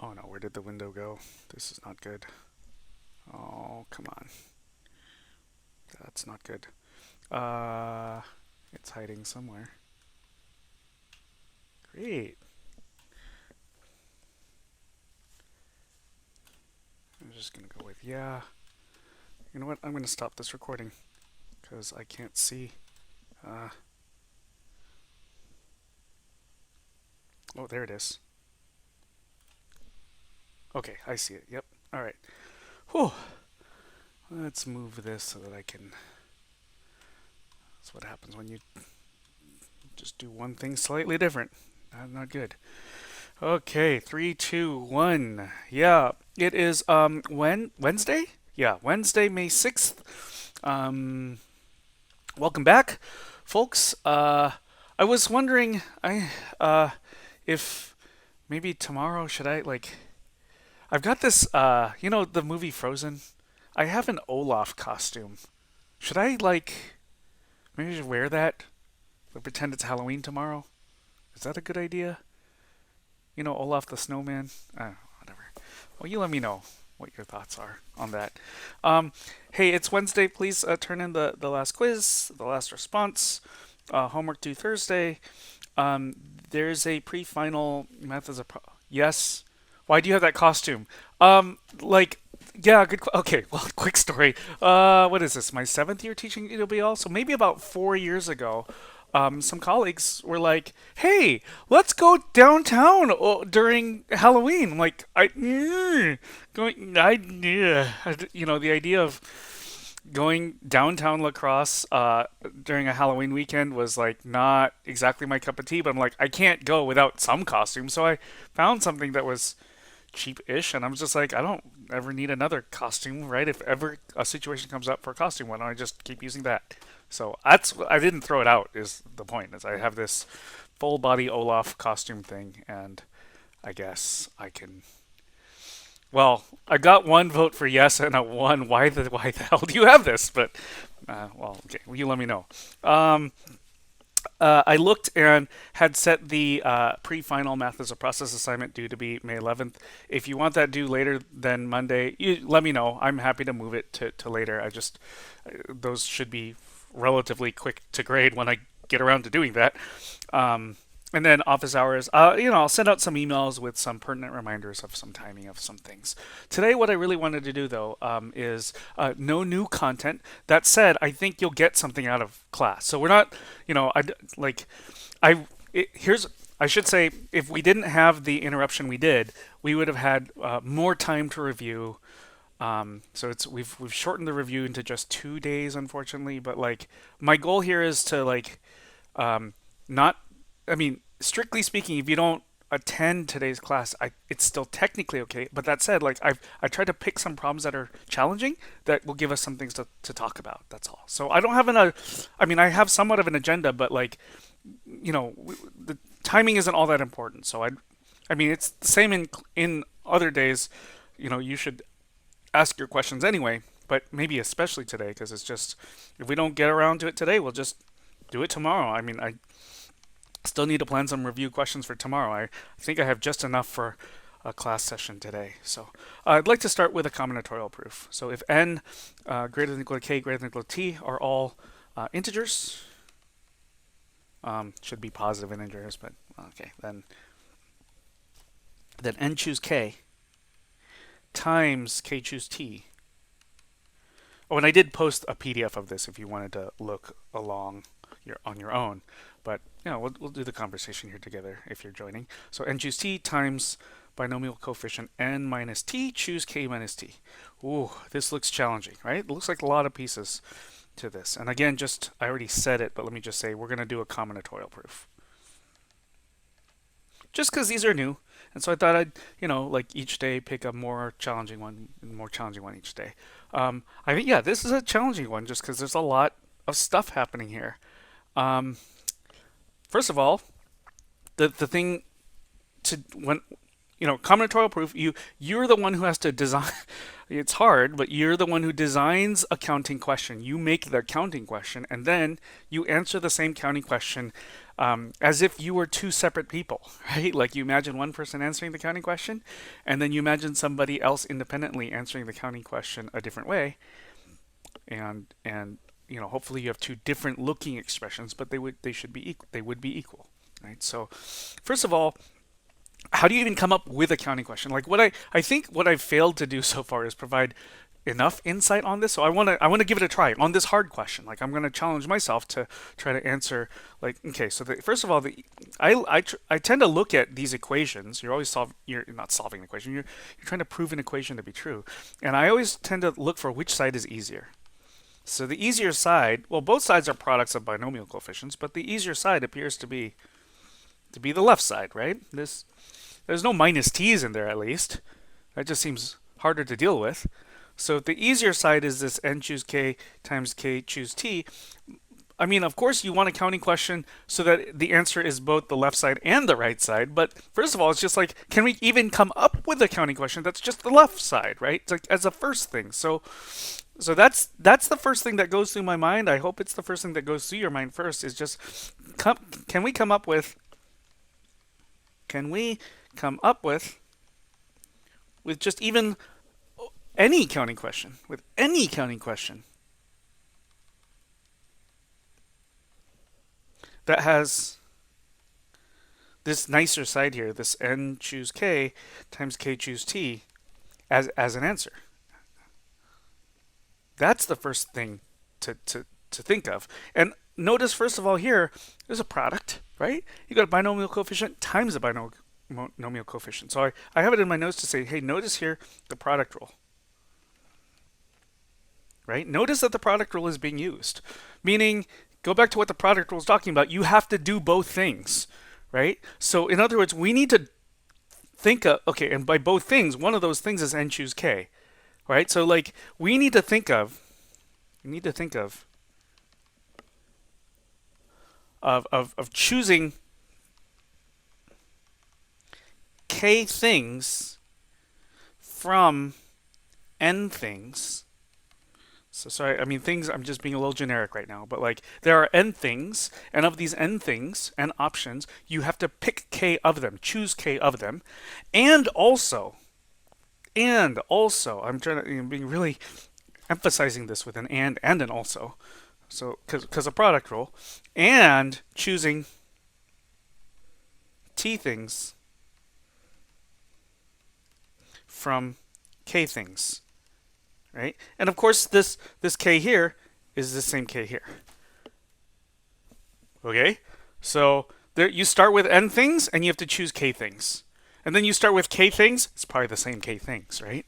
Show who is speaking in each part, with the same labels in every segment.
Speaker 1: Oh no, where did the window go? This is not good. Oh, come on. That's not good. Uh, it's hiding somewhere. Great. I'm just gonna go with yeah. You know what? I'm gonna stop this recording because I can't see. Uh, oh, there it is. Okay, I see it. Yep. All right. Whew. Let's move this so that I can. That's what happens when you just do one thing slightly different. Not good. Okay, three, two, one. Yeah, it is Wednesday? Yeah, Wednesday, May 6th. Um Welcome back, folks. I was wondering if maybe tomorrow should I I've got this the movie Frozen? I have an Olaf costume. Should I maybe just wear that? Like, pretend it's Halloween tomorrow? Is that a good idea? You know, Olaf the Snowman? Whatever. Well, you let me know what your thoughts are on that. Um, hey, it's Wednesday. Please turn in the last quiz, the last response. Homework due Thursday. There's a pre-final math as a yes. Why do you have that costume? Yeah, good. Okay, well, quick story. What is this? My seventh year teaching EWL, so maybe about 4 years ago, some colleagues were like, "Hey, let's go downtown during Halloween." I'm like, going, the idea of going downtown Lacrosse during a Halloween weekend was like not exactly my cup of tea. But I'm like, I can't go without some costume, so I found something that was cheap-ish, and I'm just like, I don't ever need another costume, right? If ever a situation comes up for a costume, why don't I just keep using that? So that's I didn't throw it out. Is the point? Is I have this full body Olaf costume thing, and I guess I can. Well, I got one vote for yes and a one. Why the hell do you have this? But well, okay, well, you let me know. Um, I looked and had set the pre-final math as a process assignment due to be May 11th. If you want that due later than Monday, you let me know. I'm happy to move it to later. Those should be relatively quick to grade when I get around to doing that. Um, and then office hours, I'll send out some emails with some pertinent reminders of some timing of some things. Today, what I really wanted to do though is no new content. That said, I think you'll get something out of class. So we're not, like, here's. I should say, if we didn't have the interruption we did, we would have had more time to review. So we've shortened the review into just 2 days, unfortunately. But like, my goal here is to not. I mean, strictly speaking, if you don't attend today's class, it's still technically okay. But that said, like I tried to pick some problems that are challenging that will give us some things to talk about. That's all. So I don't have I mean, I have somewhat of an agenda, but like, the timing isn't all that important. So I mean, it's the same in other days. You should ask your questions anyway, but maybe especially today because it's just if we don't get around to it today, we'll just do it tomorrow. I mean, I still need to plan some review questions for tomorrow. I think I have just enough for a class session today. So I'd like to start with a combinatorial proof. So if n greater than equal to k greater than equal to t are all integers, should be positive integers, but okay, then n choose k times k choose t. Oh, and I did post a PDF of this if you wanted to look along on your own. But we'll do the conversation here together if you're joining. So n choose t times binomial coefficient n minus t, choose k minus t. Ooh, this looks challenging, right? It looks like a lot of pieces to this. And again, I already said it, but let me just say we're going to do a combinatorial proof. Just because these are new. And so I thought I'd, like each day pick a more challenging one each day. I think, yeah, this is a challenging one just because there's a lot of stuff happening here. First of all, the thing to when combinatorial proof, you're the one who has to design. It's hard, but you're the one who designs a counting question. You make the counting question, and then you answer the same counting question as if you were two separate people, right? Like you imagine one person answering the counting question, and then you imagine somebody else independently answering the counting question a different way, and hopefully you have two different looking expressions, but they should be equal. They would be equal, right? So first of all, how do you even come up with a counting question? Like I think what I've failed to do so far is provide enough insight on this. So I want to give it a try on this hard question. Like I'm going to challenge myself to try to answer. Like okay, so first of all, I tend to look at these equations. You're not solving the equation. You're trying to prove an equation to be true, and I always tend to look for which side is easier. So the easier side, well, both sides are products of binomial coefficients, but the easier side appears to be the left side, right? There's no minus t's in there at least. That just seems harder to deal with. So the easier side is this n choose k times k choose t. I mean, of course, you want a counting question so that the answer is both the left side and the right side. But first of all, it's just like, can we even come up with a counting question that's just the left side, right? It's like as a first thing. So that's the first thing that goes through my mind. I hope it's the first thing that goes through your mind first. Is just, can we come up with can we come up with just even any counting question, with any counting question that has this nicer side here, this n choose k times k choose t as an answer. That's the first thing to think of. And notice, first of all, here, there's a product, right? You got a binomial coefficient times a binomial coefficient. So I have it in my notes to say, hey, notice here the product rule, right? Notice that the product rule is being used, meaning go back to what the product rule is talking about. You have to do both things, right? So in other words, we need to think of, okay, and by both things, one of those things is n choose k, right? So like we need to think of choosing k things from n things. So sorry, I mean things, I'm just being a little generic right now, but like there are n things, and of these n things and options, you have to pick k of them, choose k of them, and also, I'm trying to, being really emphasizing this with an and an also. So because a product rule, and choosing t things from k things, right? And of course, this k here is the same k here. Okay, so there you start with n things, and you have to choose k things, and then you start with k things. It's probably the same k things, right?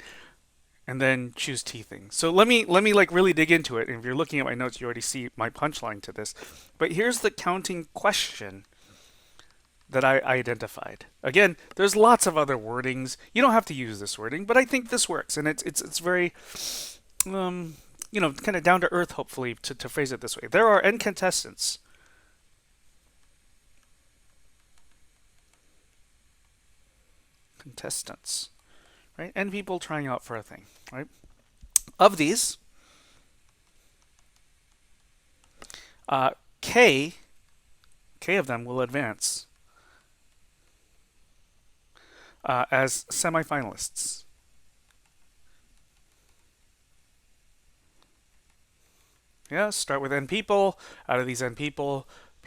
Speaker 1: And then choose t things. So let me like really dig into it. And if you're looking at my notes, you already see my punchline to this. But here's the counting question that I identified. Again, there's lots of other wordings. You don't have to use this wording, but I think this works, and it's very kind of down to earth, hopefully, to phrase it this way. There are n contestants. Right? N people trying out for a thing, right? Of these, k of them will advance as semifinalists. Yeah, start with n people. Out of these n people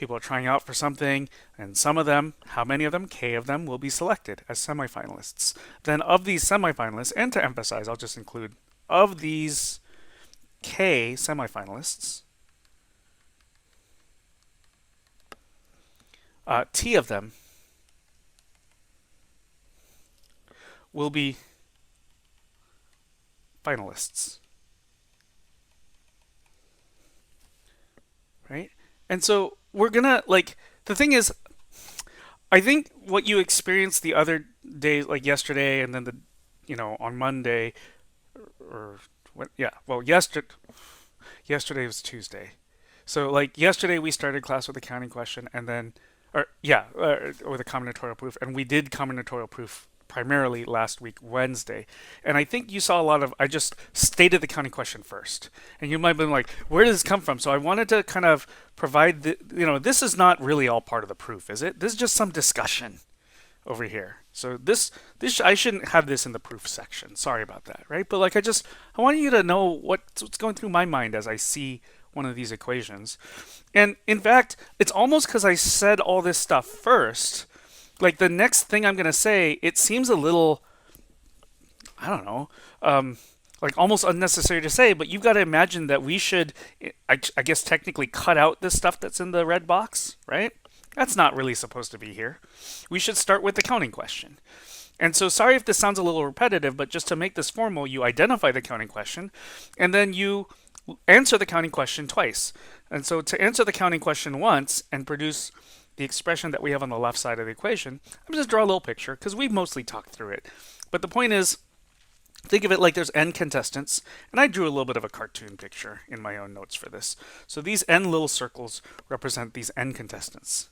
Speaker 1: are trying out for something, and some of them, how many of them? K of them will be selected as semifinalists. Then of these semifinalists, and to emphasize, I'll just include of these K semifinalists, T of them will be finalists. Right? And so we're gonna, like, the thing is, I think what you experienced the other days, like yesterday, and then on Monday, or what? Yeah, well, yesterday was Tuesday. So like yesterday we started class with a counting question, and then, with a combinatorial proof, and we did combinatorial proof primarily last week, Wednesday. And I think you saw a lot of, I just stated the counting question first. And you might have been like, where does this come from? So I wanted to kind of provide this is not really all part of the proof, is it? This is just some discussion over here. So this I shouldn't have this in the proof section. Sorry about that, right? But like I want you to know what's going through my mind as I see one of these equations. And in fact, it's almost because I said all this stuff first, like the next thing I'm going to say, it seems a little, I don't know, like almost unnecessary to say, but you've got to imagine that we should, I guess, technically cut out this stuff that's in the red box, right? That's not really supposed to be here. We should start with the counting question. And so sorry if this sounds a little repetitive, but just to make this formal, you identify the counting question, and then you answer the counting question twice. And so to answer the counting question once and produce the expression that we have on the left side of the equation, I'm just draw a little picture because we've mostly talked through it. But the point is, think of it like there's n contestants, and I drew a little bit of a cartoon picture in my own notes for this. So these n little circles represent these n contestants.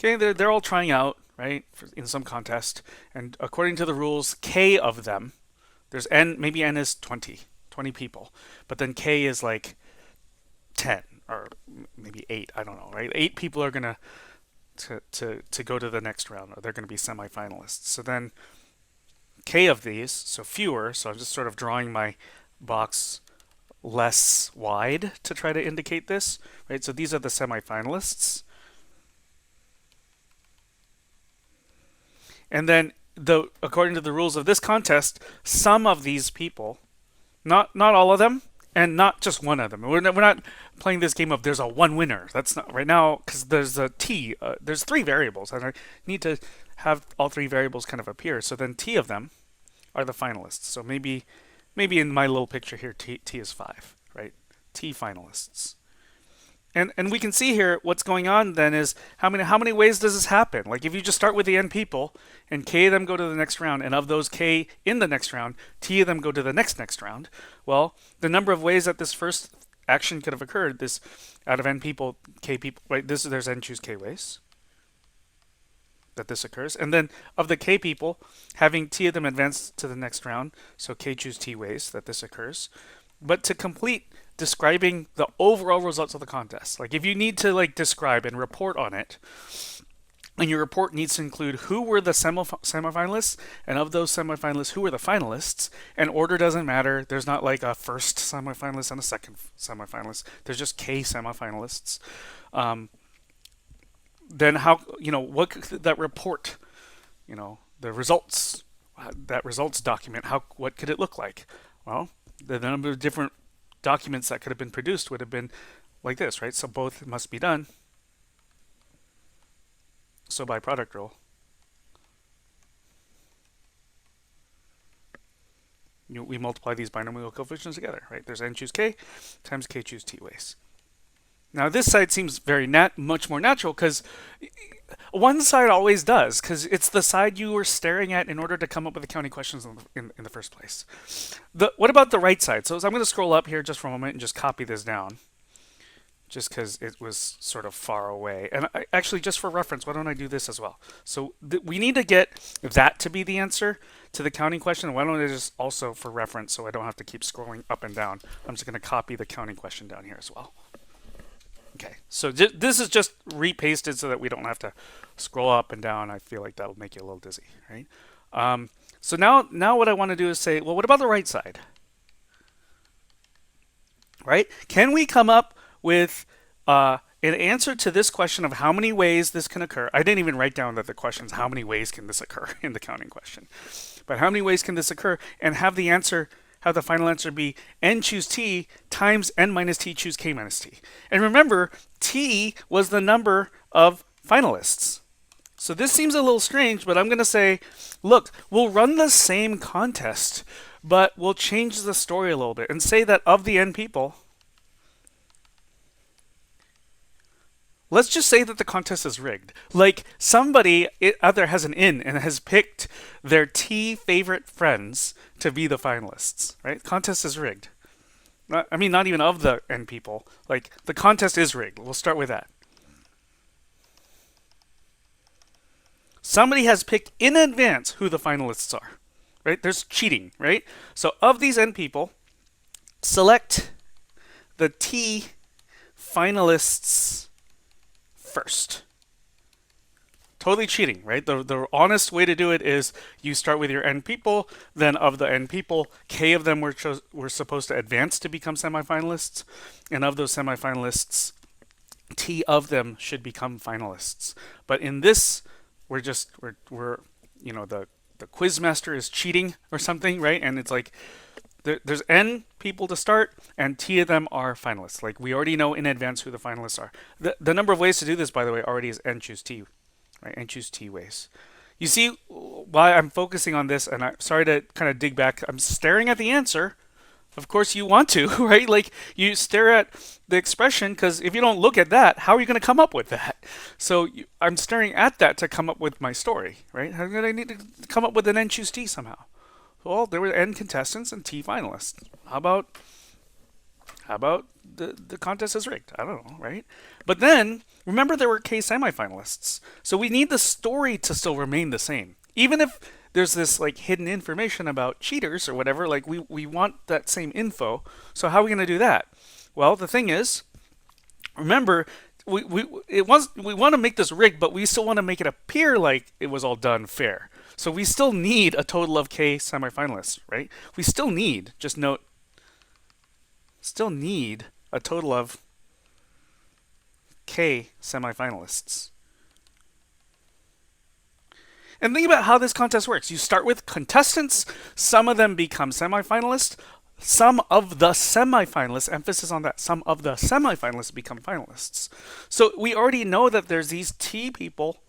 Speaker 1: Okay, they're all trying out, right, in some contest, and according to the rules, k of them, there's n, maybe n is 20 people, but then k is like 10 or maybe 8, I don't know, right? 8 people are gonna to go to the next round, or they're gonna be semifinalists. So then k of these, so fewer, so I'm just sort of drawing my box less wide to try to indicate this, right? So these are the semifinalists. And then, according to the rules of this contest, some of these people, not all of them, and not just one of them. We're not playing this game of there's a one winner. That's not right now, because there's a t. There's 3 variables, and I need to have all 3 variables kind of appear. So then t of them are the finalists. So maybe in my little picture here, t is 5, right? T finalists. And we can see here what's going on then is how many ways does this happen? Like if you just start with the n people and k of them go to the next round, and of those k in the next round, t of them go to the next round. Well, the number of ways that this first action could have occurred, this out of n people, k people, right? There's n choose k ways that this occurs, and then of the k people, having t of them advance to the next round, so k choose t ways that this occurs. But to complete describing the overall results of the contest, like if you need to like describe and report on it, and your report needs to include who were the semifinalists, and of those semifinalists, who were the finalists, and order doesn't matter. There's not like a first semifinalist and a second semifinalist. There's just k semifinalists. Then how, what that report, the results, that results document, what could it look like? Well, the number of different documents that could have been produced would have been like this, right? So both must be done. So by product rule, we multiply these binomial coefficients together, right? There's n choose k times k choose t ways. Now this side seems very much more natural because one side always does, because it's the side you were staring at in order to come up with the counting questions in the first place. What about the right side? So I'm going to scroll up here just for a moment and just copy this down, just because it was sort of far away. And actually, just for reference, why don't I do this as well? So we need to get that to be the answer to the counting question. Why don't I just also, for reference, so I don't have to keep scrolling up and down, I'm just going to copy the counting question down here as well. Okay, so this is just repasted so that we don't have to scroll up and down. I feel like that'll make you a little dizzy, right? So now what I want to do is say, well, what about the right side? Right? Can we come up with an answer to this question of how many ways this can occur? I didn't even write down that the question is how many ways can this occur in the counting question. But how many ways can this occur, and have the final answer be n choose t times n minus t choose k minus t. And remember, t was the number of finalists. So this seems a little strange, but I'm going to say, look, we'll run the same contest, but we'll change the story a little bit and say that of the n people, let's just say that the contest is rigged. Like somebody out there has an in and has picked their t favorite friends to be the finalists, right? Contest is rigged. I mean, not even of the n people. Like the contest is rigged. We'll start with that. somebody has picked in advance who the finalists are, right? There's cheating, right? So of these n people, select the T finalists first. Totally cheating, right? The honest way to do it is you start with your n people, then of the n people, k of them were supposed to advance to become semifinalists, and of those semifinalists, t of them should become finalists. But in this, we're the quiz master is cheating or something, right? And it's like there's n people to start, and t of them are finalists. Like we already know in advance who the finalists are. The number of ways to do this, by the way, already is n choose t, right? And choose t ways. You see why I'm focusing on this, and I'm sorry to kind of dig back. I'm staring at the answer. Of course you want to, right? Like you stare at the expression because if you don't look at that, how are you going to come up with that? So I'm staring at that to come up with my story, right? I'm going to need to come up with an n choose t somehow. Well, there were n contestants and t finalists. How about the contest is rigged? I don't know, right? But then remember there were k semifinalists, so we need the story to still remain the same, even if there's this like hidden information about cheaters or whatever. Like we want that same info. So how are we going to do that? Well, the thing is, remember we want to make this rigged, but we still want to make it appear like it was all done fair. So we still need a total of k semifinalists, right? We still need, just note, still need a total of k semifinalists. And think about how this contest works. You start with contestants, some of them become semifinalists, some of the semifinalists, emphasis on that, some of the semifinalists become finalists. So we already know that there's these T people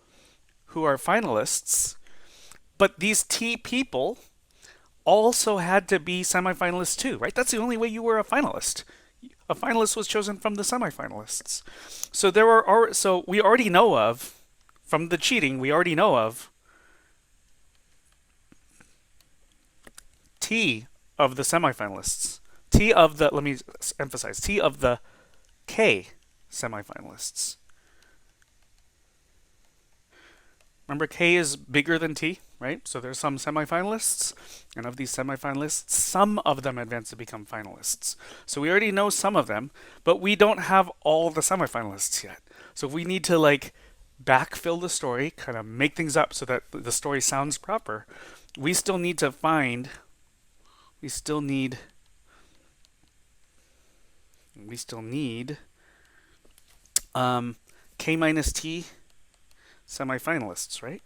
Speaker 1: who are finalists, but these T people also had to be semifinalists too, right? That's the only way you were a finalist. A finalist was chosen from the semifinalists. So we already know of, from the cheating, we already know of T of the semifinalists. T of the, let me emphasize, T of the K semifinalists. Remember, K is bigger than T, right? So there's some semifinalists, and of these semifinalists, some of them advance to become finalists. So we already know some of them, but we don't have all the semifinalists yet. So we need to like backfill the story, kind of make things up so that the story sounds proper. We still need to find, we still need K minus T semifinalists, right?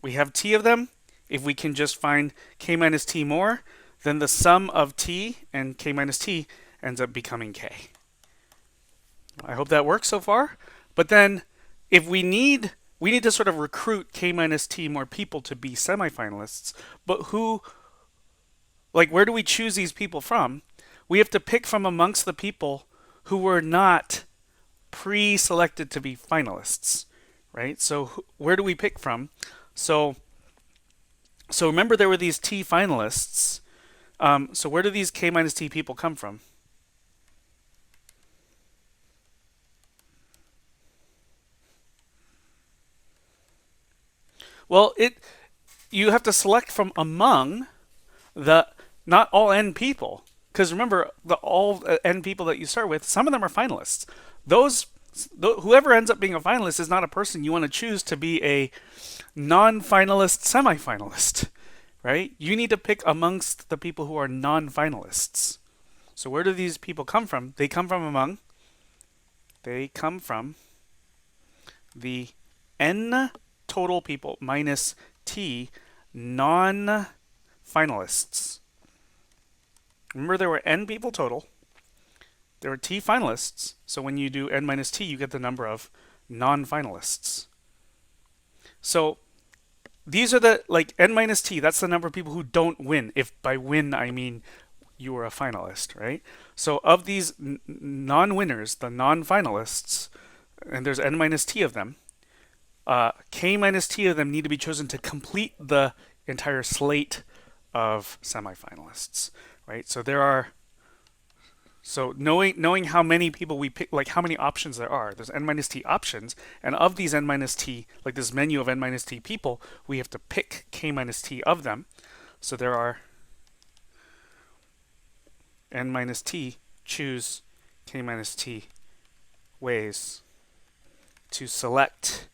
Speaker 1: We have T of them. If we can just find K minus T more, then the sum of T and K minus T ends up becoming K. I hope that works so far. But then if we need to sort of recruit K minus T more people to be semifinalists, but where do we choose these people from? We have to pick from amongst the people who were not pre-selected to be finalists, right? So where do we pick from? So remember there were these T finalists. So where do these K minus T people come from? Well, you have to select from among the not all n people, because remember all n people that you start with, some of them are finalists. Whoever ends up being a finalist is not a person you want to choose to be a non-finalist semifinalist, right? You need to pick amongst the people who are non-finalists. So where do these people come from? They come from the n total people minus t non-finalists. Remember, there were n people total. There were t finalists. So when you do n minus t, you get the number of non-finalists. So these are the, n minus t, that's the number of people who don't win. If by win, I mean you were a finalist, right? So of these non-winners, the non-finalists, and there's n minus t of them, k minus t of them need to be chosen to complete the entire slate of semifinalists, right? So there are So knowing how many people we pick, like how many options there are, there's n minus t options, and of these n minus t, like this menu of n minus t people, we have to pick k minus t of them. So there are n minus t choose k minus t ways to select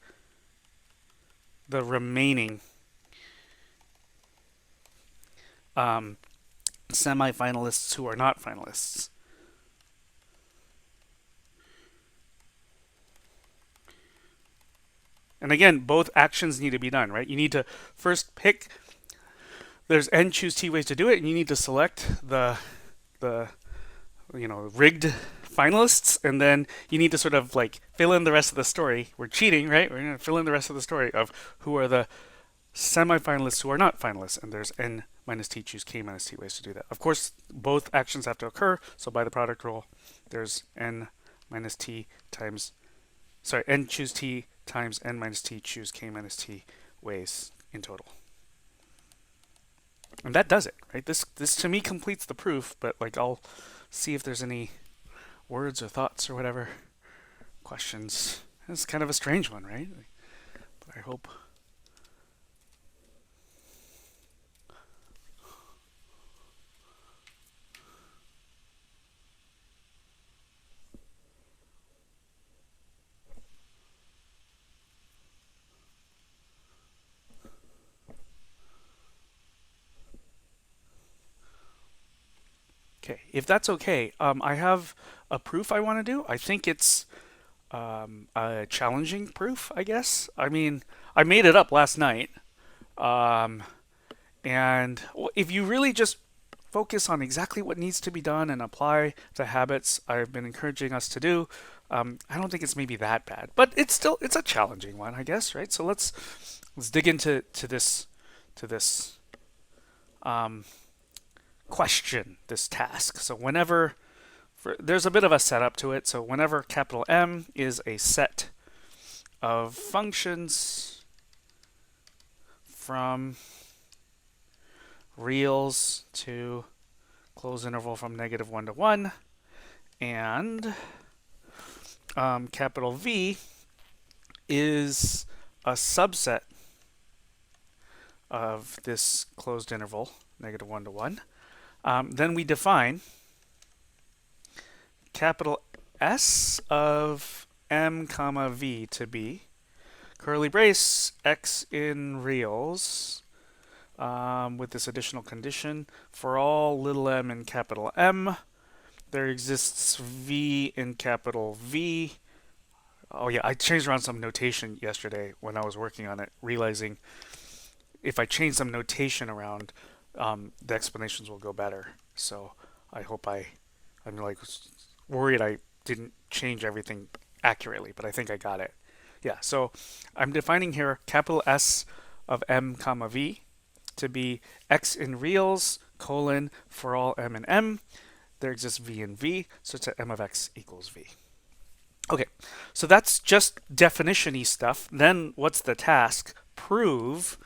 Speaker 1: the remaining semi-finalists who are not finalists. And again, both actions need to be done, right? You need to first pick. There's n choose t ways to do it, and you need to select the rigged finalists, and then you need to sort of like fill in the rest of the story. We're cheating, right? We're going to fill in the rest of the story of who are the semi-finalists who are not finalists, and there's n minus t choose k minus t ways to do that. Of course, both actions have to occur, so by the product rule, there's n minus t times, sorry, n choose t times n minus t choose k minus t ways in total. And that does it, right? This to me completes the proof, but like I'll see if there's any words or thoughts or whatever questions. It's kind of a strange one, right? But I hope. Okay, if that's okay, I have a proof I want to do. I think it's a challenging proof, I guess. I mean, I made it up last night. Um, and if you really just focus on exactly what needs to be done and apply the habits I've been encouraging us to do, I don't think it's maybe that bad. But it's a challenging one, I guess, right? So let's dig into this um, question, this task. So there's a bit of a setup to it. So whenever capital M is a set of functions from reals to close interval from -1 to 1, and capital V is a subset of this closed interval, -1 to 1, then we define capital S of M comma V to be curly brace x in reals with this additional condition for all little m in capital M. There exists V in capital V. Oh yeah, I changed around some notation yesterday when I was working on it, realizing if I change some notation around, the explanations will go better. So I hope I'm like worried I didn't change everything accurately, but I think I got it. Yeah, so I'm defining here capital S of M comma V to be x in reals colon for all m in M. There exists V in V, such that m of x equals V. Okay, so that's just definition-y stuff. Then what's the task? Prove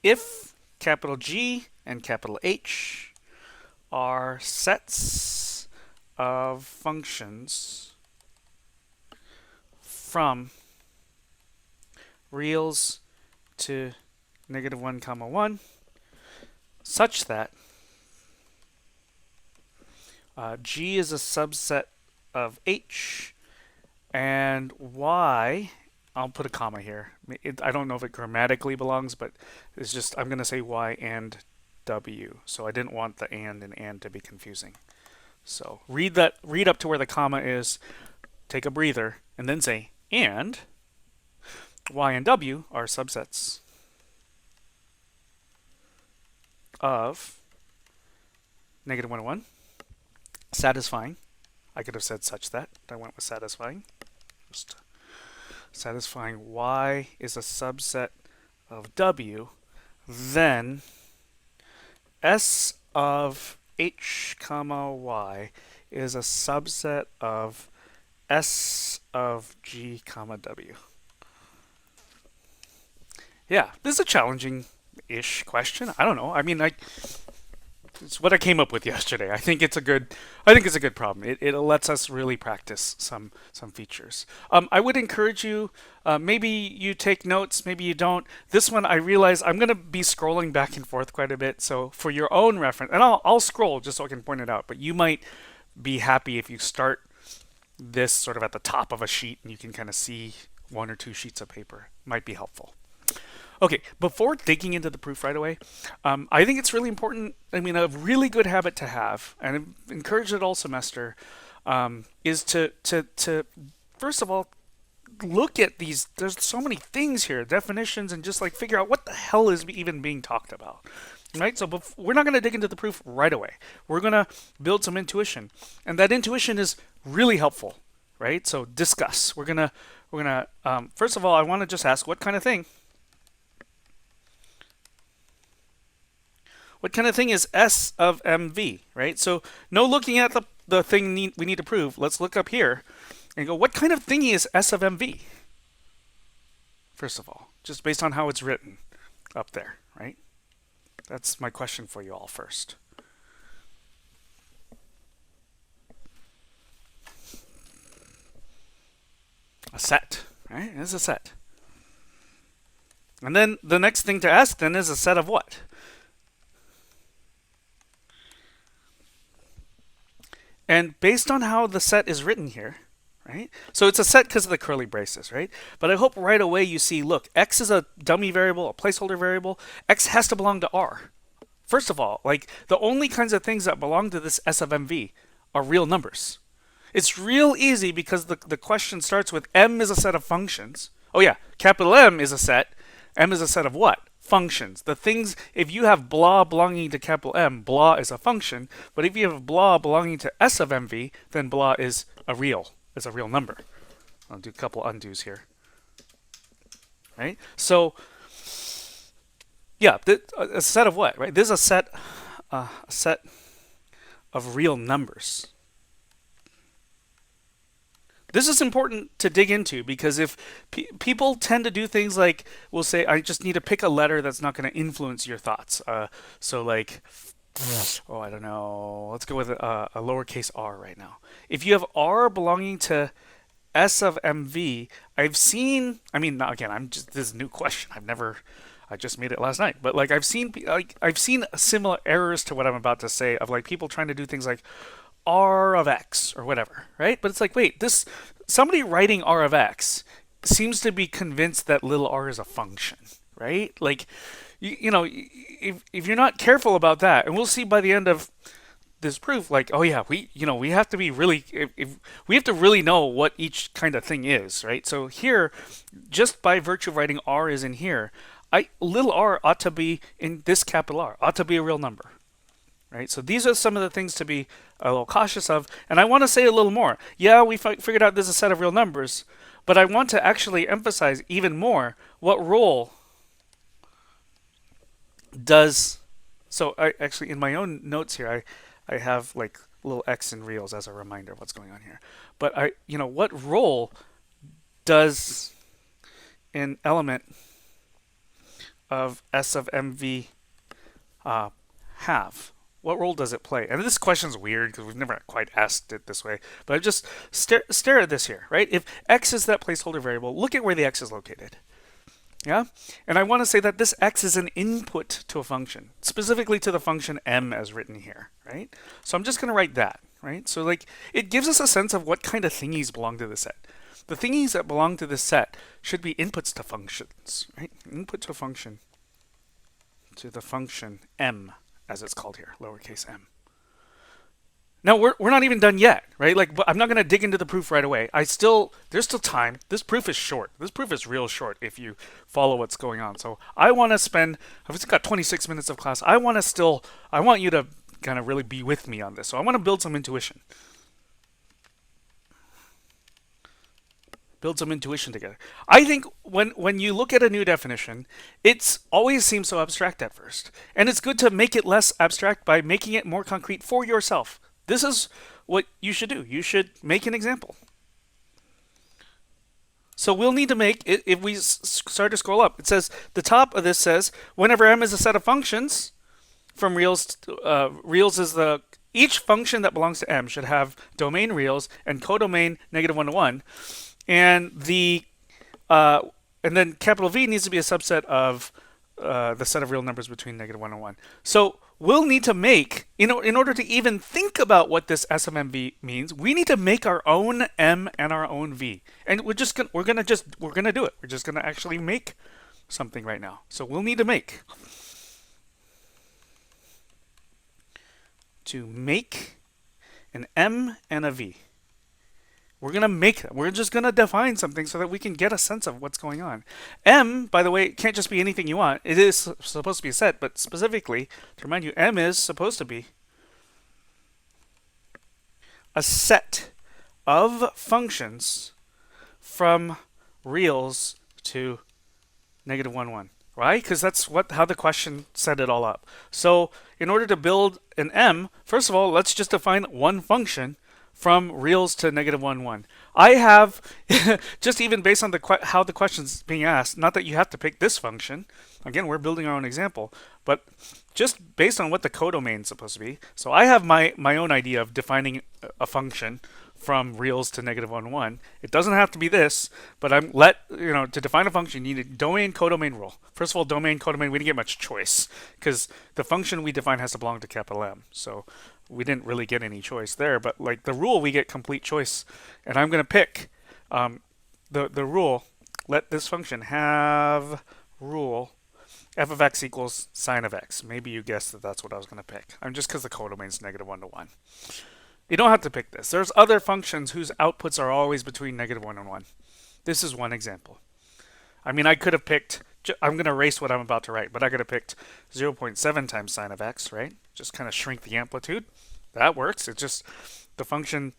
Speaker 1: if capital G and capital H are sets of functions from reals to -1 comma 1 such that G is a subset of H and Y, I'll put a comma here. I don't know if it grammatically belongs, but it's just, I'm going to say Y and W. So I didn't want the and to be confusing. So read up to where the comma is, take a breather, and then say, and Y and W are subsets of -1 to 1, satisfying. I could have said such that. I went with satisfying. Just satisfying Y is a subset of W, then S of H comma Y is a subset of S of G comma W. Yeah, this is a challenging-ish question. I don't know. I mean, It's what I came up with yesterday. I think it's a good problem. It lets us really practice some features. I would encourage you. Maybe you take notes. Maybe you don't. This one I realize I'm going to be scrolling back and forth quite a bit. So for your own reference, and I'll scroll just so I can point it out. But you might be happy if you start this sort of at the top of a sheet and you can kind of see one or two sheets of paper. Might be helpful. Okay, before digging into the proof right away, I think it's really important. I mean, a really good habit to have, and I've encouraged it all semester, is to first of all look at these. There's so many things here, definitions, and just like figure out what the hell is even being talked about. Right, so we're not going to dig into the proof right away. We're going to build some intuition, and that intuition is really helpful. Right, so discuss. We're gonna first of all, I want to just ask what kind of thing. What kind of thing is S of MV, right? So no looking at the thing we need to prove. Let's look up here and go, what kind of thingy is S of MV? First of all, just based on how it's written up there, right? That's my question for you all first. A set, right? It's a set. And then the next thing to ask then is a set of what? And based on how the set is written here, right? So it's a set because of the curly braces, right? But I hope right away you see, look, X is a dummy variable, a placeholder variable. X has to belong to R. First of all, like the only kinds of things that belong to this S of MV are real numbers. It's real easy because the question starts with M is a set of functions. Oh yeah, capital M is a set. M is a set of what? Functions. The things, if you have blah belonging to capital M, blah is a function. But if you have blah belonging to S of MV, then blah is a real number. I'll do a couple undos here. Right? So, yeah, a set of what? Right? This is a set of real numbers. This is important to dig into because if people tend to do things like, we'll say, I just need to pick a letter that's not going to influence your thoughts. So like, oh, I don't know. Let's go with a lowercase r right now. If you have r belonging to S of MV, I've seen, I mean, again, this is a new question. I just made it last night. But like I've seen similar errors to what I'm about to say of like people trying to do things like R of X or whatever, right? But it's like, wait, somebody writing R of X seems to be convinced that little r is a function, right? Like, you know, if you're not careful about that, and we'll see by the end of this proof, like, oh yeah, we have to be really, we have to really know what each kind of thing is, right? So here, just by virtue of writing R is in here, little r ought to be in this capital R, ought to be a real number. Right, so these are some of the things to be a little cautious of, and I want to say a little more. Yeah, we figured out there's a set of real numbers, but I want to actually emphasize even more what role does. So I actually, in my own notes here, I have like little X in reals as a reminder of what's going on here. But what role does an element of S of MV have? What role does it play? And this question's weird because we've never quite asked it this way. But I just stare at this here, right? If X is that placeholder variable, look at where the X is located. Yeah? And I want to say that this X is an input to a function, specifically to the function M as written here, right? So I'm just going to write that, right? So like it gives us a sense of what kind of thingies belong to the set. The thingies that belong to this set should be inputs to functions, right? Input to a function, to the function M, as it's called here, lowercase m. Now we're not even done yet, right? Like, but I'm not going to dig into the proof right away. There's still time. This proof is short. This proof is real short if you follow what's going on. So I want to spend. I've got 26 minutes of class. I want you to kind of really be with me on this. So I want to build some intuition. Build some intuition together. I think when you look at a new definition, it always seems so abstract at first. And it's good to make it less abstract by making it more concrete for yourself. This is what you should do. You should make an example. So we'll need to make it, if we start to scroll up, it says, the top of this says, whenever M is a set of functions, from reals. Reals is each function that belongs to M should have domain reals and codomain -1 to 1, and uh, then capital V needs to be a subset of the set of real numbers between -1 and 1. So we'll need to make, in order to even think about what this S of MV means, we need to make our own M and our own V. And we're gonna do it. We're just gonna actually make something right now. So we'll need to make an M and a V. We're going to make them. We're just going to define something so that we can get a sense of what's going on. M, by the way, can't just be anything you want. It is supposed to be a set, but specifically, to remind you, M is supposed to be a set of functions from reals to -1, 1. Right? Because that's how the question set it all up. So in order to build an M, first of all, let's just define one function from reals to -1, 1. I have, just even based on how the question's being asked, not that you have to pick this function. Again, we're building our own example, but just based on what the codomain is supposed to be. So I have my own idea of defining a function from reals to -1, 1. It doesn't have to be this, but to define a function, you need a domain codomain rule. First of all, domain codomain, we didn't get much choice because the function we define has to belong to capital M. So we didn't really get any choice there, but like the rule, we get complete choice. And I'm going to pick the rule. Let this function have rule f of x equals sine of x. Maybe you guessed that that's what I was going to pick. I'm just because the codomain is -1 to 1. You don't have to pick this. There's other functions whose outputs are always between -1 and 1. This is one example. I mean, I could have picked, I'm going to erase what I'm about to write, but I could have picked 0.7 times sine of x, right? Just kind of shrink the amplitude. That works. It's just the function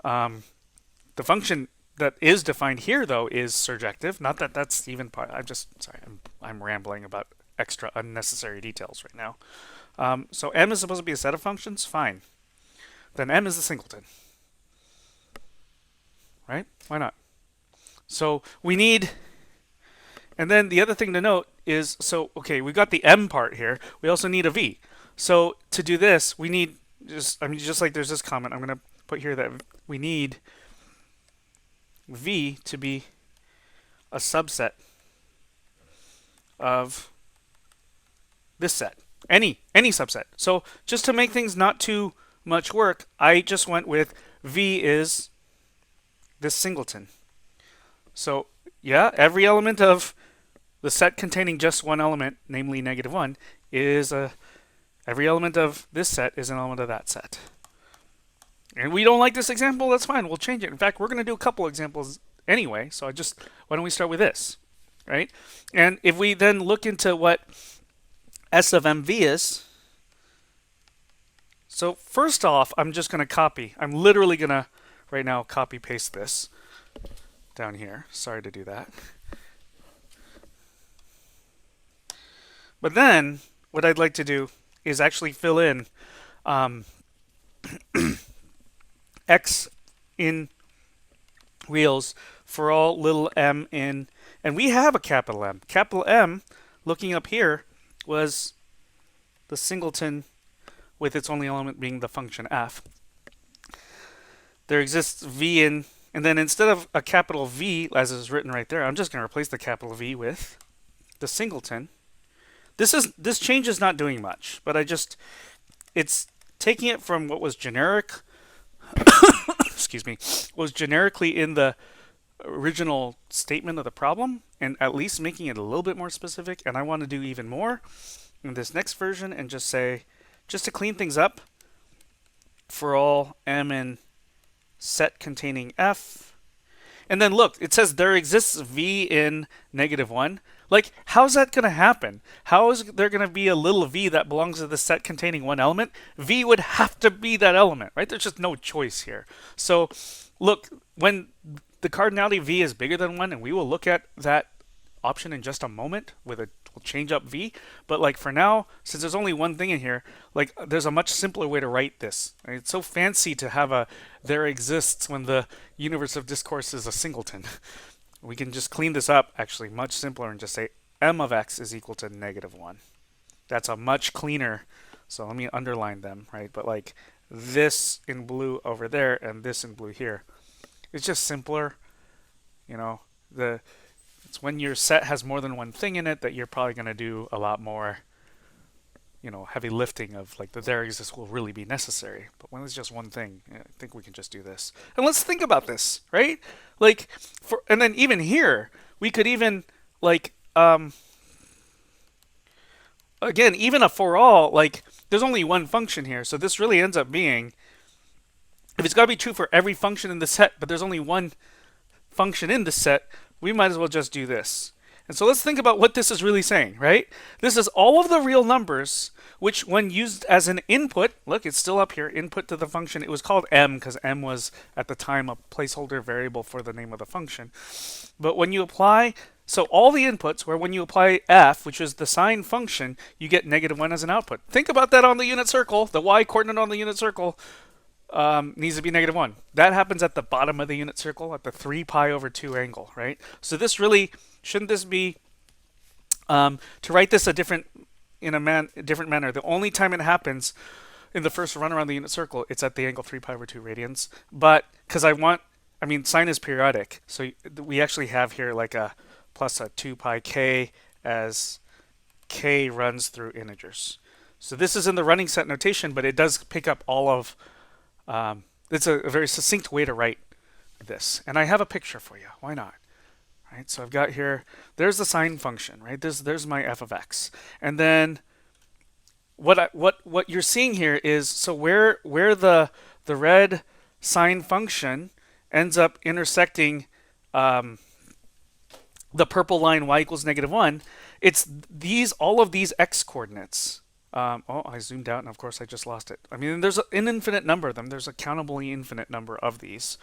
Speaker 1: that is defined here, though, is surjective. Not that that's even part. I'm rambling about extra unnecessary details right now. So M is supposed to be a set of functions? Fine. Then M is the singleton. Right? Why not? So we need, and then the other thing to note is, okay, we got the M part here. We also need a V. So to do this, we need, just like there's this comment, I'm going to put here that we need V to be a subset of this set. Any subset. So just to make things not too much work, I just went with V is this singleton. So yeah, every element of the set containing just one element, namely -1, is every element of this set is an element of that set. And we don't like this example, that's fine, we'll change it. In fact, we're going to do a couple examples anyway, so why don't we start with this, right? And if we then look into what S of MV is, so first off, I'm just going to copy. I'm literally going to, right now, copy paste this down here. Sorry to do that. But then, what I'd like to do is actually fill in x in reals for all little m in, and we have a capital M. Capital M, looking up here, was the singleton with its only element being the function f. There exists V in, and then instead of a capital V, as is written right there, I'm just going to replace the capital V with the singleton. This change is not doing much, but it's taking it from what was generic, excuse me, was generically in the original statement of the problem, and at least making it a little bit more specific. And I want to do even more in this next version and just say, just to clean things up, for all m in set containing f. And then look, it says there exists V in -1. Like, how's that going to happen? How is there going to be a little v that belongs to the set containing one element? V would have to be that element, right? There's just no choice here. So look, when the cardinality v is bigger than 1, and we will look at that option in just a moment we'll change up v, but like for now, since there's only one thing in here, like there's a much simpler way to write this. Right? It's so fancy to have a there exists when the universe of discourse is a singleton. We can just clean this up actually much simpler and just say m of x is equal to -1. That's a much cleaner So let me underline them, right? But like this in blue over there and this in blue here. It's just simpler, you know. It's when your set has more than one thing in it that you're probably going to do a lot more, heavy lifting of like the there exists will really be necessary. But when it's just one thing, I think we can just do this. And let's think about this, right? Like and then even here, we could even like again, even a for all, like there's only one function here. So this really ends up being, if it's got to be true for every function in the set, but there's only one function in the set, we might as well just do this. And so let's think about what this is really saying, right? This is all of the real numbers, which when used as an input, look, it's still up here, input to the function. It was called m because m was at the time a placeholder variable for the name of the function. But when you apply, so all the inputs, where when you apply f, which is the sine function, you get -1 as an output. Think about that on the unit circle. The y coordinate on the unit circle needs to be -1. That happens at the bottom of the unit circle at the 3 pi over 2 angle, right? So this really, shouldn't this be, to write this different manner, the only time it happens in the first run around the unit circle, it's at the angle 3 pi over 2 radians. But because sine is periodic, so we actually have here like a plus a 2 pi k as k runs through integers. So this is in the running set notation, but it does pick up all of, it's a very succinct way to write this. And I have a picture for you. Why not? Right, so I've got here, there's the sine function, right? There's my f of x. And then what you're seeing here is, so where the red sine function ends up intersecting the purple line y equals -1, it's all of these x coordinates. I zoomed out and of course I just lost it. I mean, there's an infinite number of them. There's a countably infinite number of these.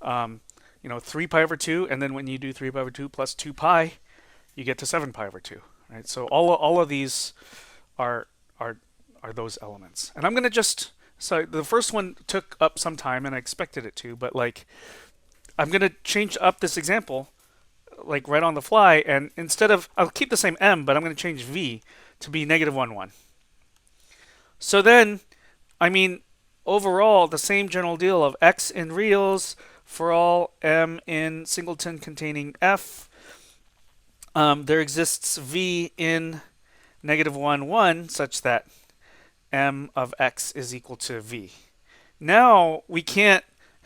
Speaker 1: 3 pi over 2, and then when you do 3 pi over 2 plus 2 pi, you get to 7 pi over 2, right? So all of these are those elements. And I'm going to so the first one took up some time and I expected it to, but like I'm going to change up this example like right on the fly, and instead of, I'll keep the same m, but I'm going to change v to be -1, 1. So then, overall, the same general deal of x in reals for all m in singleton containing f. There exists v in -1, 1 such that m of x is equal to v. Now we can't,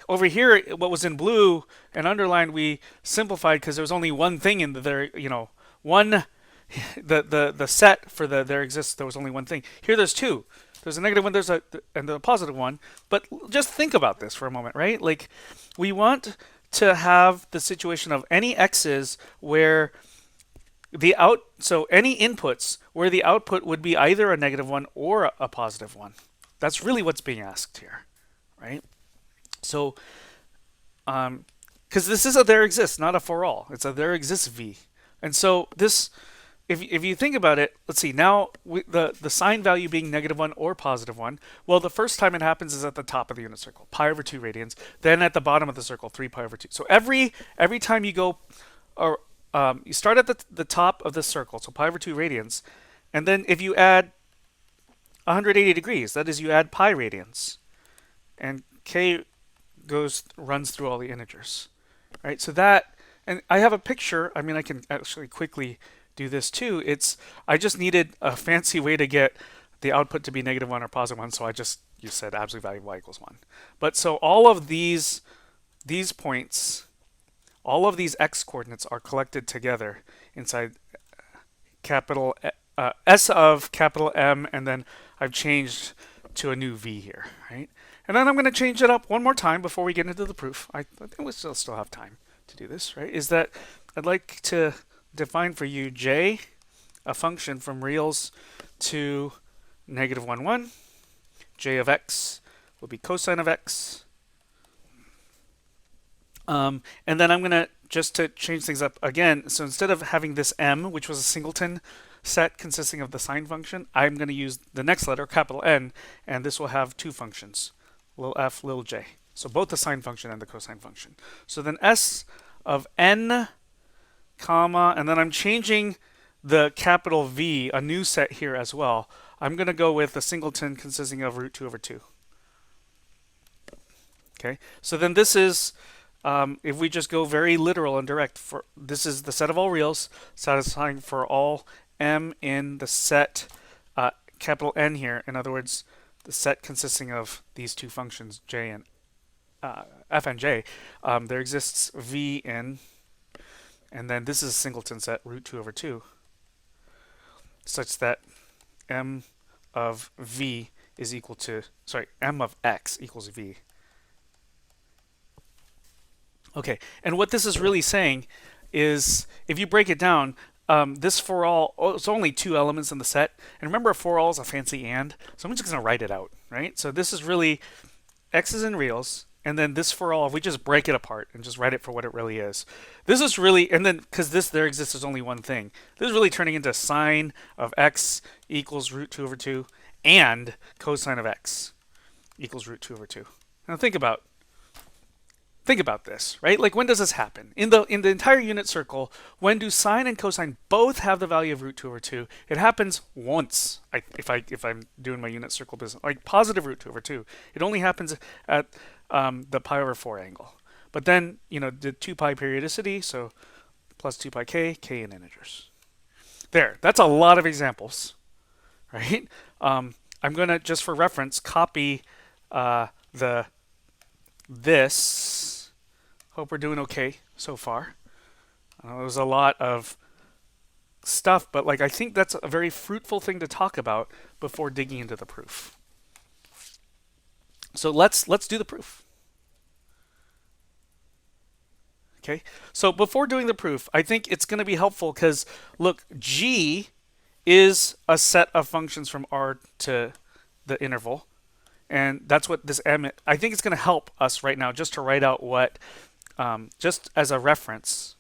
Speaker 1: over here, what was in blue and underlined, we simplified because there was only one thing in there, the set for there exists, there was only one thing. Here there's two. There's a -1, and the positive one. But just think about this for a moment, right? Like, we want to have the situation of any x's where so any inputs where the output would be either a -1 or a positive 1. That's really what's being asked here, right? So, because this is a there exists, not a for all. It's a there exists v. And so this, if you think about it, let's see, now the sine value being -1 or positive 1, well, the first time it happens is at the top of the unit circle, pi over 2 radians, then at the bottom of the circle, 3 pi over 2. So every time you go, or you start at the top of the circle, so pi over 2 radians, and then if you add 180 degrees, that is, you add pi radians, and k runs through all the integers, right? So that, and I have a picture. I mean, I can actually quickly do this too. I just needed a fancy way to get the output to be -1 or positive 1, so you said absolute value of y equals 1. But so all of these points, all of these x coordinates are collected together inside capital S of capital M, and then I've changed to a new v here, right? And then I'm going to change it up one more time before we get into the proof. I think we still have time to do this, right? Is that I'd like to define for you j, a function from reals to -1, 1. J of x will be cosine of x. And then I'm going to, just to change things up again, so instead of having this m, which was a singleton set consisting of the sine function, I'm going to use the next letter, capital N, and this will have two functions, little f, little j. So both the sine function and the cosine function. So then s of n, comma, and then I'm changing the capital V, a new set here as well. I'm going to go with a singleton consisting of root 2 over 2. Okay, so then this is, if we just go very literal and direct, for this is the set of all reals satisfying for all m in the set capital N here. In other words, the set consisting of these two functions, j and f and j. There exists v in, and then this is a singleton set, root 2 over 2, such that m of v is equal to, sorry, m of x equals v. Okay, and what this is really saying is, if you break it down, this for all, it's only two elements in the set. And remember, for all is a fancy and, so I'm just going to write it out, right? So this is really x is in reals, and then this for all, if we just break it apart and just write it for what it really is, this is really, and then because this there exists as only one thing, this is really turning into sine of x equals root 2 over 2 and cosine of x equals root 2 over 2. Now think about this, right? Like, when does this happen? In the entire unit circle, when do sine and cosine both have the value of root 2 over 2? It happens once, if I'm doing my unit circle business, like positive root 2 over 2. It only happens at the pi over 4 angle. But then, the 2 pi periodicity, so plus 2 pi k in integers. There, that's a lot of examples, right? I'm going to, just for reference, copy this. Hope we're doing okay so far. There's a lot of stuff, but I think that's a very fruitful thing to talk about before digging into the proof. So let's do the proof. Okay, so before doing the proof, I think it's going to be helpful because, look, G is a set of functions from R to the interval. And that's what this M, I think it's going to help us right now just to write out what, just as a reference,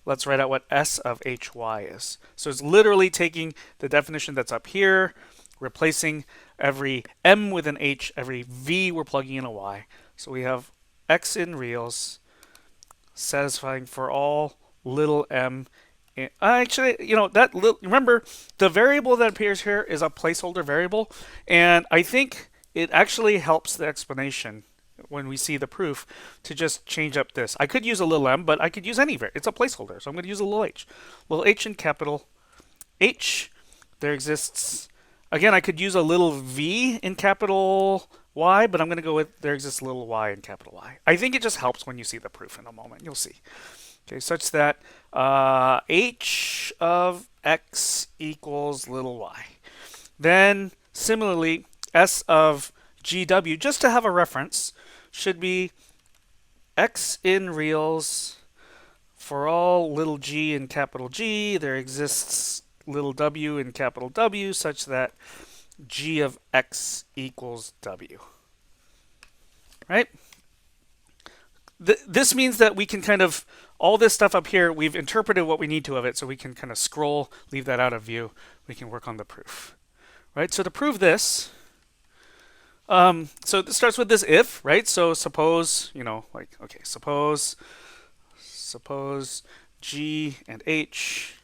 Speaker 1: let's write out what S of HY is. So it's literally taking the definition that's up here, replacing every M with an H, every V we're plugging in a Y. So we have X in reals satisfying for all little m. Actually, remember, the variable that appears here is a placeholder variable, and I think it actually helps the explanation when we see the proof to just change up this. I could use a little m, but I could use any variable. It's a placeholder, so I'm going to use a little h. Little h in capital H. There exists, again, I could use a little v in capital Y, but I'm going to go with there exists a little y in capital Y. I think it just helps when you see the proof in a moment. You'll see. Okay, such that h of x equals little y. Then, similarly, S of GW, just to have a reference, should be x in reals for all little g in capital G. There exists little w in capital W such that g of x equals w. Right? This means that we can kind of, all this stuff up here, we've interpreted what we need to of it, so we can kind of scroll, leave that out of view. We can work on the proof. Right? So to prove this, so this starts with this if, right? So suppose, suppose G and H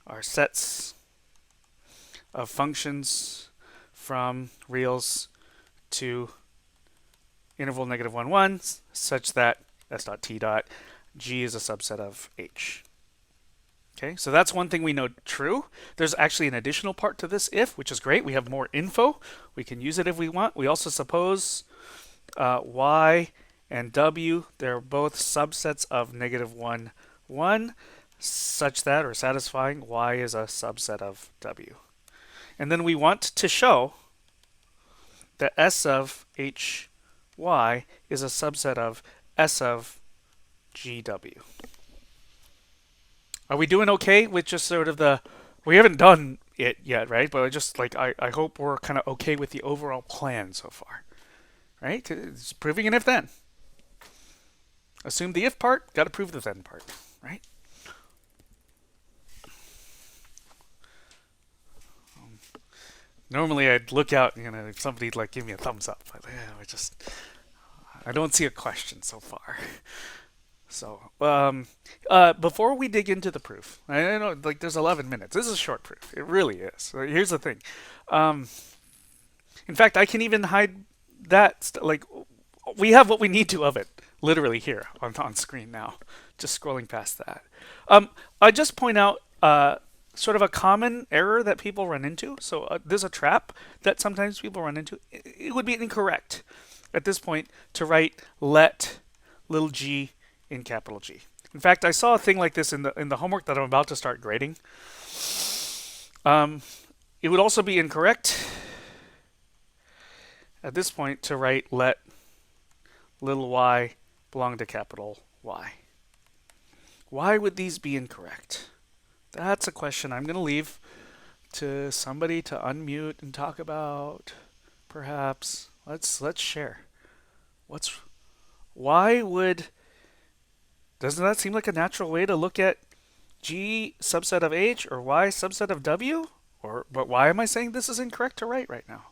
Speaker 1: are sets of functions from reals to interval -1, 1, such that s dot t dot G is a subset of H. Okay, so that's one thing we know true. There's actually an additional part to this if, which is great. We have more info. We can use it if we want. We also suppose y and w, they're both subsets of -1, 1, such that, or satisfying, y is a subset of w. And then we want to show that S of HY is a subset of S of GW. Are we doing okay with just sort of we haven't done it yet, right? But I hope we're kind of okay with the overall plan so far, right? It's proving an if then. Assume the if part, got to prove the then part, right? Normally I'd look out, if somebody'd give me a thumbs up. But I don't see a question so far. So, before we dig into the proof, I know like there's 11 minutes. This is a short proof. It really is. So here's the thing. Um, in fact, I can even hide that. Like, we have what we need to of it, literally here on screen now. Just scrolling past that. I just point out sort of a common error that people run into. So there's a trap that sometimes people run into. It would be incorrect at this point to write let little g in capital G. In fact, I saw a thing like this in the homework that I'm about to start grading. It would also be incorrect at this point to write let little y belong to capital Y. Why would these be incorrect? That's a question I'm going to leave to somebody to unmute and talk about. Perhaps let's share. What's why would doesn't that seem like a natural way to look at G subset of H or Y subset of W? Or but why am I saying this is incorrect to write right now?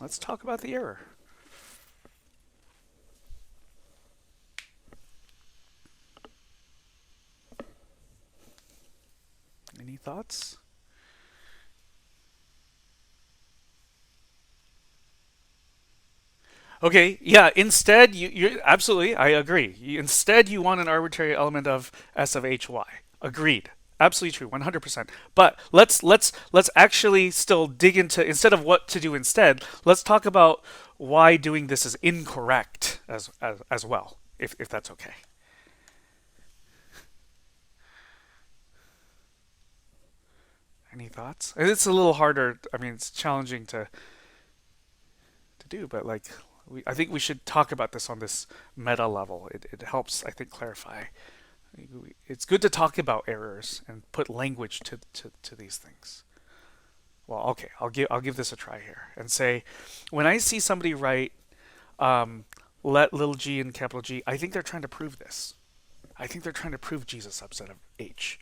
Speaker 1: Let's talk about the error. Any thoughts? Okay, yeah, instead, you're absolutely, I agree. Instead, you want an arbitrary element of S of HY. Agreed. Absolutely true, 100%. But let's actually still dig into instead of what to do instead, let's talk about why doing this is incorrect as well, if that's okay. Any thoughts? It's a little harder. I mean, it's challenging to do, but like I think we should talk about this on this meta level. It helps, I think, clarify. It's good to talk about errors and put language to these things. Well, okay, I'll give this a try here and say, when I see somebody write let little g in capital G, I think they're trying to prove this. I think they're trying to prove G is a subset of H.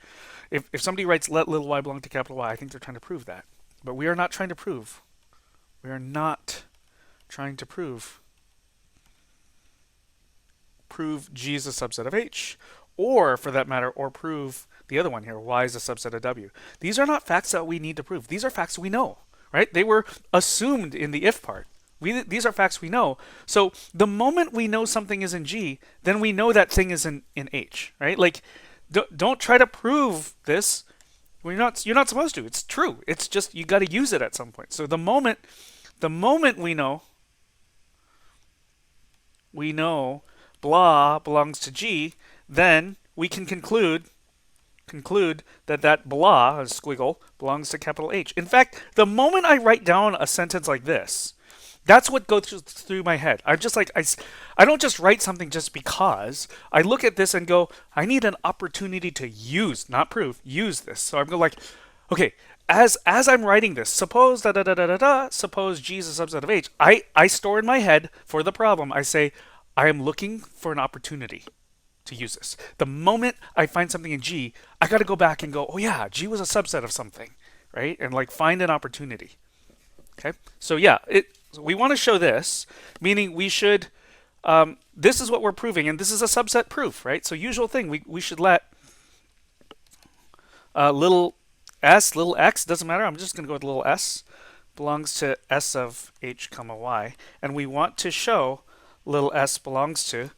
Speaker 1: If somebody writes let little y belong to capital Y, I think they're trying to prove that. But we are not trying to prove. We are not trying to prove G is a subset of H, or for that matter, or prove the other one here, Y is a subset of W. These are not facts that we need to prove. These are facts we know, right? They were assumed in the if part. These are facts we know. So the moment we know something is in G, then we know that thing is in H, right? Like, don't try to prove this. You're not supposed to. It's true. It's just you got to use it at some point. So the moment we know blah belongs to G, then we can conclude that blah, a squiggle, belongs to capital H. In fact, the moment I write down a sentence like this, that's what goes through my head. I'm just like, I don't just write something just because. I look at this and go, I need an opportunity to use, not prove, use this. So I'm going like, okay, as I'm writing this, suppose da da da da da da, suppose G is a subset of H. I store in my head for the problem, I say, I am looking for an opportunity to use this. The moment I find something in G, I got to go back and go, oh yeah, G was a subset of something, right? And like find an opportunity. Okay, so yeah, we want to show this, meaning we should. This is what we're proving, and this is a subset proof, right? So usual thing, we should let little s, little x, doesn't matter. I'm just going to go with little s, belongs to s of h comma y, and we want to show little s belongs to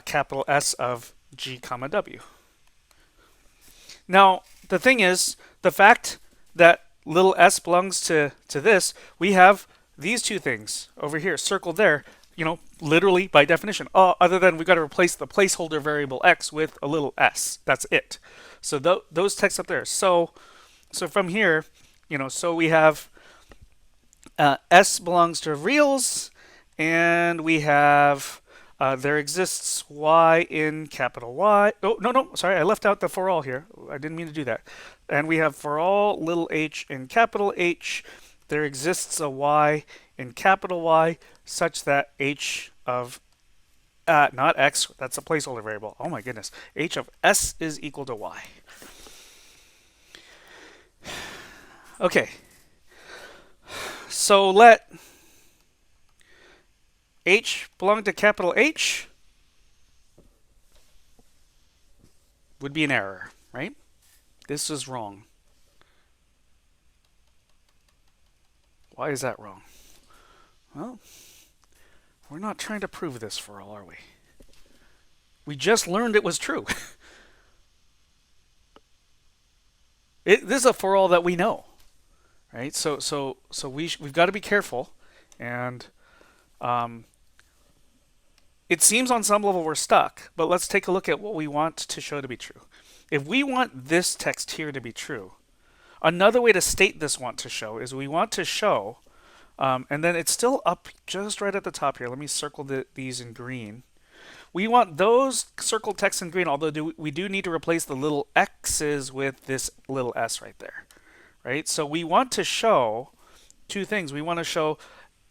Speaker 1: capital S of G comma W. Now, the thing is, the fact that little s belongs to this, we have these two things over here circled there, literally by definition. Other than we've got to replace the placeholder variable x with a little s. That's it. So those texts up there. So from here, so we have s belongs to reals, and we have there exists y in capital Y. Oh, no, sorry, I left out the for all here. I didn't mean to do that. And we have for all little h in capital H. There exists a y in capital Y such that h of, not x, that's a placeholder variable. Oh my goodness. H of s is equal to y. Okay. So H belong to capital H would be an error, right? This is wrong. Why is that wrong? Well, we're not trying to prove this for all, are we? We just learned it was true. This is a for all that we know, right? So we've got to be careful, and um, it seems on some level we're stuck. But let's take a look at what we want to show to be true. If we want this text here to be true, another way to state this want to show is we want to show, and then it's still up just right at the top here. Let me circle these in green. We want those circled text in green, although we do need to replace the little x's with this little s right there, right? So we want to show two things. We want to show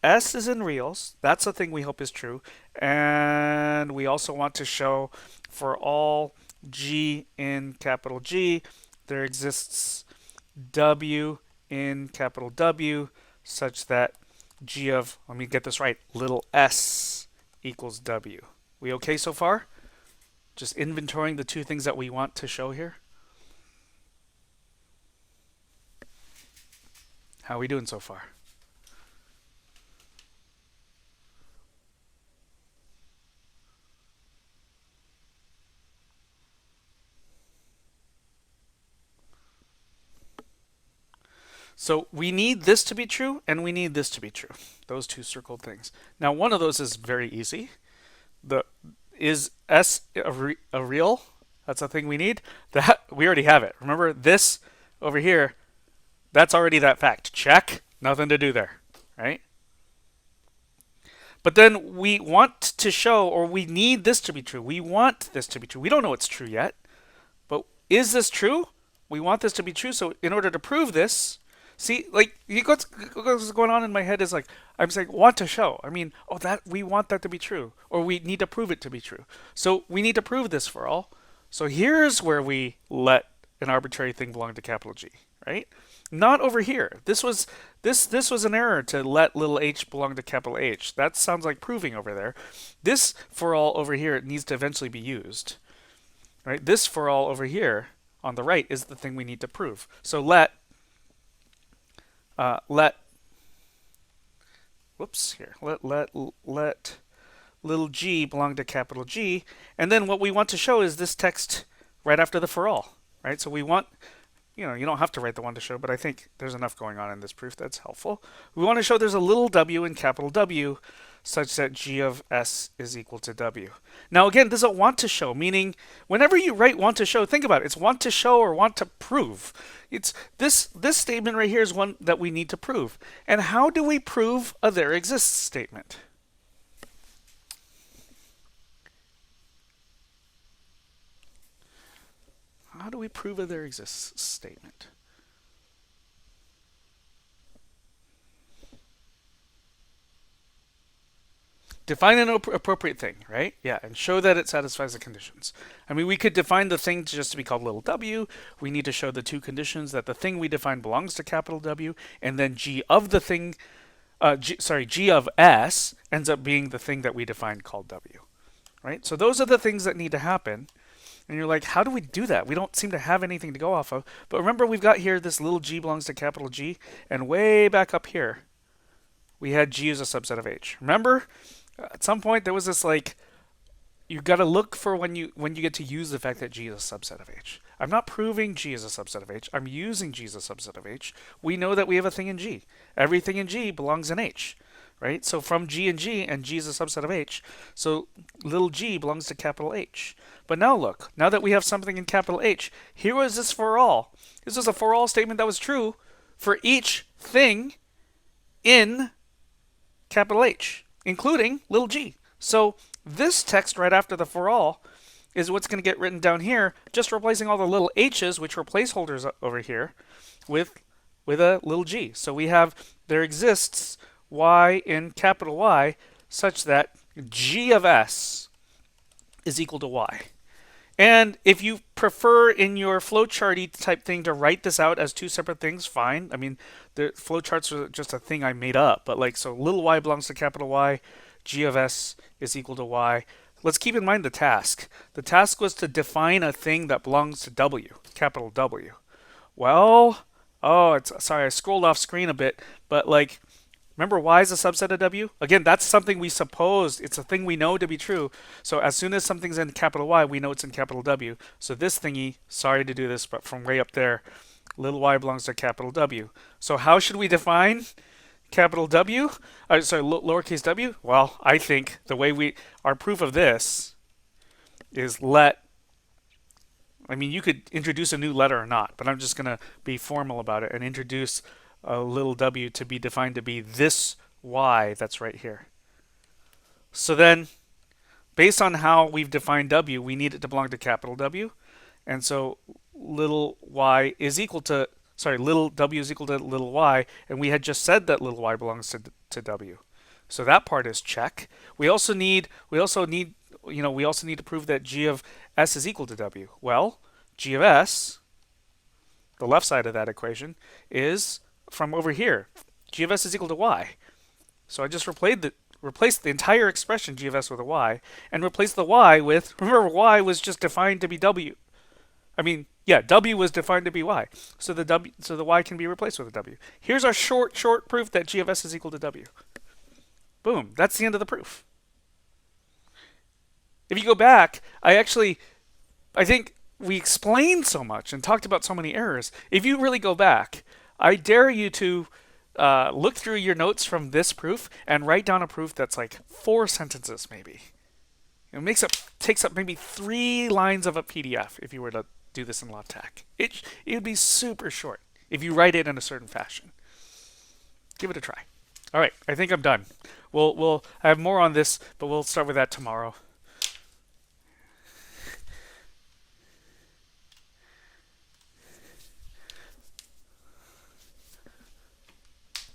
Speaker 1: s is in reals. That's a thing we hope is true. And we also want to show for all g in capital G, there exists w in capital W such that g of, let me get this right, little s equals w. We okay so far? Just inventorying the two things that we want to show here. How are we doing so far? So we need this to be true, and we need this to be true. Those two circled things. Now, one of those is very easy. Is S a real? That's a thing we need. That we already have it. Remember this over here? That's already that fact. Check. Nothing to do there, right? But then we want to show, or we need this to be true. We want this to be true. We don't know it's true yet, but is this true? We want this to be true. So in order to prove this, see, like what's going on in my head is like I'm saying want to show. I mean, oh, that we want that to be true, or we need to prove it to be true. So we need to prove this for all. So here's where we let an arbitrary thing belong to capital G, right? Not over here. This was an error to let little h belong to capital H. That sounds like proving over there. This for all over here needs to eventually be used, right? This for all over here on the right is the thing we need to prove. So let little g belong to capital G, and then what we want to show is this text right after the for all, right? So we want, you don't have to write the one to show, but I think there's enough going on in this proof that's helpful. We want to show there's a little w in capital W such that g of s is equal to w. Now again, this is a want to show, meaning whenever you write want to show, think about it. It's want to show or want to prove. It's this statement right here is one that we need to prove. And how do we prove a there exists statement? How do we prove a there exists statement? Define an appropriate thing, right? Yeah, and show that it satisfies the conditions. I mean, we could define the thing just to be called little w. We need to show the two conditions that the thing we define belongs to capital W, and then g of the thing, g of s ends up being the thing that we define called w, right? So those are the things that need to happen. And you're like, how do we do that? We don't seem to have anything to go off of. But remember, we've got here this little g belongs to capital G, and way back up here, we had g as a subset of h. Remember? At some point there was this like you've got to look for when you get to use the fact that G is a subset of H. I'm not proving G is a subset of H. I'm using G as a subset of H. We know that we have a thing in G. Everything in G belongs in H, right? So from G and G is a subset of H. So little g belongs to capital H. But now look, now that we have something in capital H, here was this for all. This was a for all statement that was true for each thing in capital H, including little g. So this text right after the for all is what's going to get written down here, just replacing all the little h's, which were placeholders over here, with a little g. So we have there exists y in capital Y such that g of s is equal to y. And if you prefer in your flowcharty type thing to write this out as two separate things, fine. I mean, the flowcharts are just a thing I made up. But like, so little y belongs to capital Y, g of s is equal to y. Let's keep in mind the task. The task was to define a thing that belongs to w, capital W. Well, oh, sorry, I scrolled off screen a bit, but like, remember y is a subset of w? Again, that's something we supposed, it's a thing we know to be true. So as soon as something's in capital Y, we know it's in capital W. So this thingy, sorry to do this, but from way up there, little y belongs to capital W. So how should we define capital W? Sorry, lowercase w? Well, I think the way our proof of this is I mean, you could introduce a new letter or not, but I'm just going to be formal about it and introduce a little w to be defined to be this y that's right here. So then, based on how we've defined w, we need it to belong to capital W. And so little y is equal to, sorry, little w is equal to little y, and we had just said that little y belongs to w. So that part is check. We also need to prove that g of s is equal to w. Well, g of s, the left side of that equation, is from over here. G of s is equal to y. So I just replaced the entire expression g of s with a y, and replaced the y with, remember, y was just defined to be w. I mean, yeah, w was defined to be y. So the y can be replaced with a w. Here's our short proof that g of s is equal to w. Boom, that's the end of the proof. If you go back, I think we explained so much and talked about so many errors. If you really go back, I dare you to look through your notes from this proof and write down a proof that's like 4 sentences maybe. Takes up maybe 3 lines of a PDF if you were to do this in LaTeX. It would be super short if you write it in a certain fashion. Give it a try. All right, I think I'm done. We'll I have more on this, but we'll start with that tomorrow.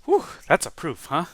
Speaker 1: Whew, that's a proof, huh?